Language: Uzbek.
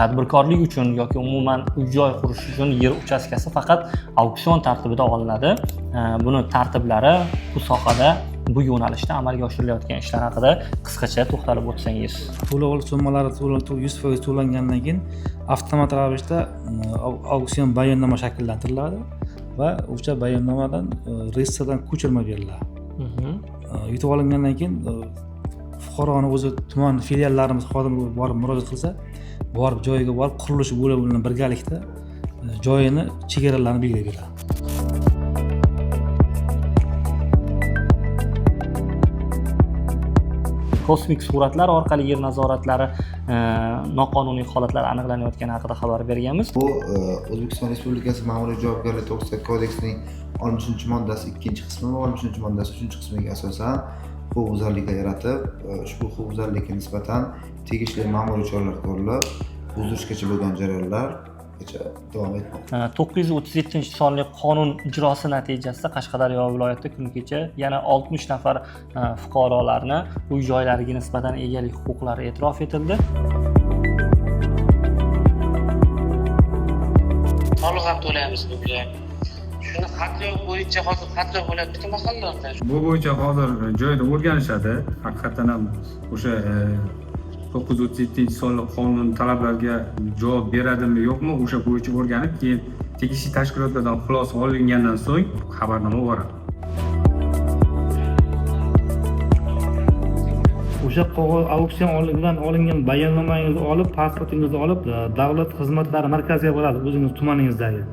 tadbirkorlik uchun yoki umuman uy-joy qurish uchun yer uchastkasi faqat auksion tartibida olinadi. Buni tartiblari, bu sohada, bu yo'nalishda amalga oshirilayotgan ishlar haqida qisqacha to'xtalib o'tsangiz. To'lov summалari 100% to'langandan keyin avtomat ravishda auksion bayonnoma shakllantiriladi va o'sha bayonnomadan reyestrdan ko'chirma beriladi. Yutib olingandan keyin fuqaroni o'zi tuman filiallarimiz xodimi borib murojaat qilsa, borib joyiga borib qurilish bo'limi bilan birgalikda joyini, chegaralarini belgilab beradi. Kosmik suratlar orqali yer nazoratlari noqonuniy holatlar aniqlanayotgani haqida xabar berganmiz. Bu O'zbekiston Respublikasi Ma'muriy javobgarlik to'g'risidagi kodeksining 60-moddasi 2-qismi va 60-moddasi 3-qismiga asosan huquqbuzarliklar yaratib, ushbu huquqbuzarlikka nisbatan tegishli ma'muriy choralar ko'rilib, buzdirishgacha bo'lgan jarayonlar davom etmoqda. 937-sonli qonun ijrosi natijasida Qashqadaryo viloyatida kun kecha yana 60 nafar fuqarolarni uy-joylariga nisbatan egalik huquqlari e'tirof etildi. Soliq ham to'laymiz bunga. Shuni xatlov bo'yicha hozir xatlov bo'lyapti mahallalarda. Bu bo'yicha hozir joyda o'rganishadi. Haqiqatan ham o'sha 937-sonli qonun talablariga javob beradimi yo'qmi, o'sha bo'yicha o'rganib, keyin tegishli tashkilotlardan xulosa olingandan so'ng xabarnoma yuboradi. O'sha qog'oz auksion bilan olingan bayonnomangizni olib, pasportingizni olib, davlat xizmatlari markaziga boradi, o'zingiz tumaningizdagi.